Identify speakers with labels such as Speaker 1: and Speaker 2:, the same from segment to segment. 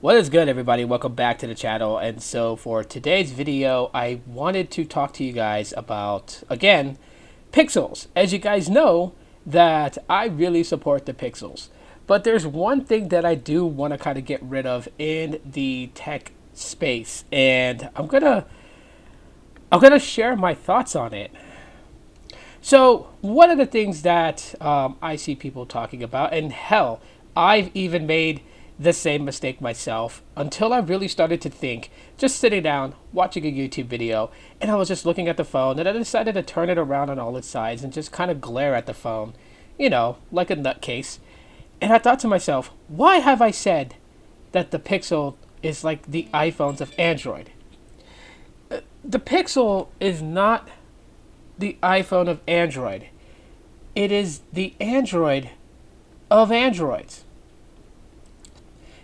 Speaker 1: What is good, everybody? Welcome back to the channel. And so for today's video, I wanted to talk to you guys about, again, pixels. As you guys know, that I really support the pixels. But there's one thing that I do want to kind of get rid of in the tech space, and I'm gonna share my thoughts on it. So one of the things that I see people talking about, and hell, I've even made the same mistake myself until I really started to think, just sitting down, watching a YouTube video, and I was just looking at the phone, and I decided to turn it around on all its sides and just kind of glare at the phone, you know, like a nutcase. And I thought to myself, why have I said that the Pixel is like the iPhones of Android? The Pixel is not the iPhone of Android. It is the Android of Androids.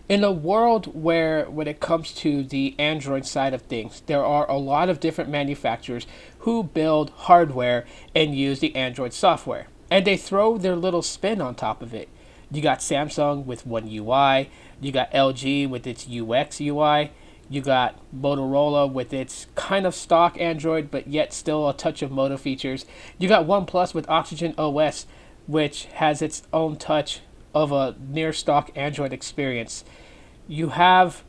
Speaker 1: In a world where, when it comes to the Android side of things, there are a lot of different manufacturers who build hardware and use the Android software, and they throw their little spin on top of it. You got Samsung with One UI, you got LG with its UX UI, you got Motorola with its kind of stock Android, but yet still a touch of Moto features. You got OnePlus with Oxygen OS, which has its own touch of a near stock Android experience. You have,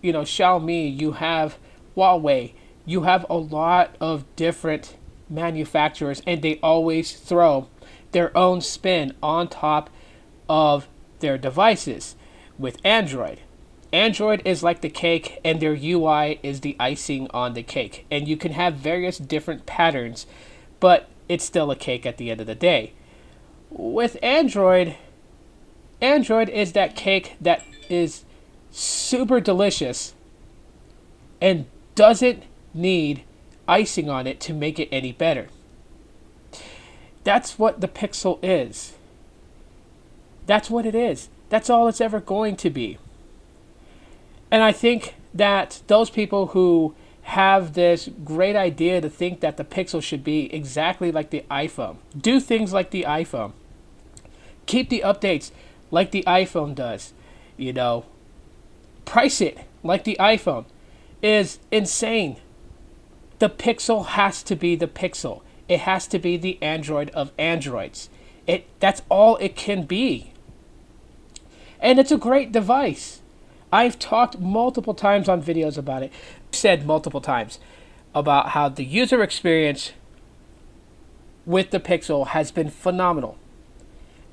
Speaker 1: Xiaomi, you have Huawei, you have a lot of different manufacturers, and they always throw their own spin on top of their devices. With Android, Android is like the cake, and their UI is the icing on the cake, and you can have various different patterns, but it's still a cake at the end of the day. With Android is that cake that is super delicious and doesn't need icing on it to make it any better. That's what the Pixel is. That's what it is. That's all it's ever going to be. And I think that those people who have this great idea to think that the Pixel should be exactly like the iPhone, do things like the iPhone, keep the updates like the iPhone does, price it like the iPhone, is insane. The Pixel has to be the Pixel. It has to be the Android of Androids. That's all it can be. And it's a great device. I've talked multiple times on videos about it. I've said multiple times about how the user experience with the Pixel has been phenomenal.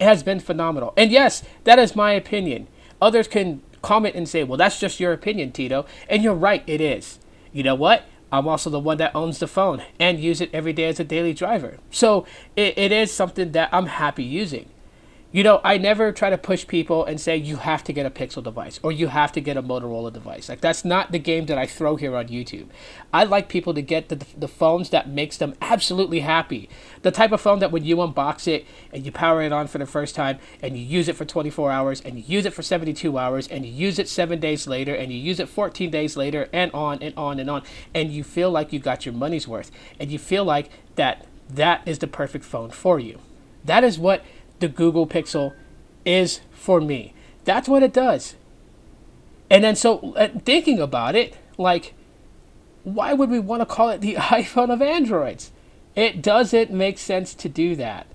Speaker 1: It has been phenomenal. And yes, that is my opinion. Others can comment and say, well, that's just your opinion, Tito. And you're right, it is. You know what? I'm also the one that owns the phone and use it every day as a daily driver. So it is something that I'm happy using. I never try to push people and say you have to get a Pixel device or you have to get a Motorola device. Like, that's not the game that I throw here on YouTube. I like people to get the phones that makes them absolutely happy. The type of phone that when you unbox it and you power it on for the first time and you use it for 24 hours and you use it for 72 hours and you use it 7 days later and you use it 14 days later and on and on and on, and you feel like you got your money's worth and you feel like that is the perfect phone for you. That is what the Google Pixel is for me. That's what it does. And then so thinking about it, like, why would we want to call it the iPhone of Androids? It doesn't make sense to do that.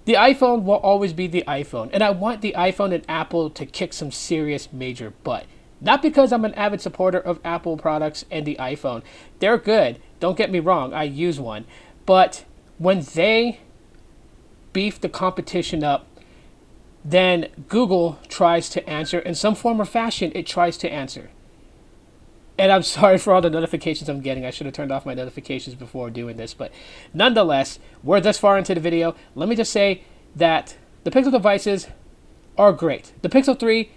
Speaker 1: The iPhone will always be the iPhone, and I want the iPhone and Apple to kick some serious major butt. Not because I'm an avid supporter of Apple products and the iPhone. They're good. Don't get me wrong. I use one. But when they beef the competition up, then Google tries to answer in some form or fashion. It tries to answer. And I'm sorry for all the notifications I'm getting. I should have turned off my notifications before doing this. But nonetheless, we're this far into the video. Let me just say that the Pixel devices are great. The Pixel 3,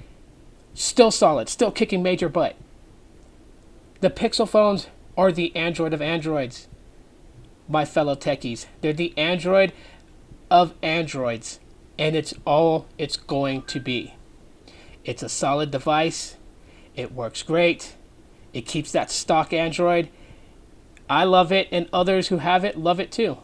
Speaker 1: still solid, still kicking major butt. The Pixel phones are the Android of Androids, my fellow techies. They're the Android of Androids, and it's all it's going to be. It's a solid device. It works great. It keeps that stock Android. I love it, and others who have it love it too.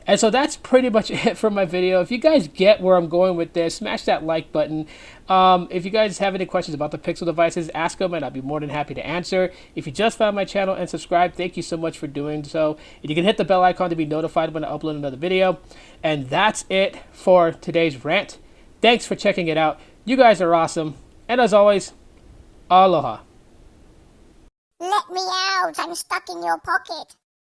Speaker 1: And so that's pretty much it for my video. If you guys get where I'm going with this, smash that like button. If you guys have any questions about the Pixel devices, ask them and I'll be more than happy to answer. If you just found my channel and subscribed, thank you so much for doing so. And you can hit the bell icon to be notified when I upload another video. And that's it for today's rant. Thanks for checking it out. You guys are awesome. And as always, aloha.
Speaker 2: Let me out, I'm stuck in your pocket.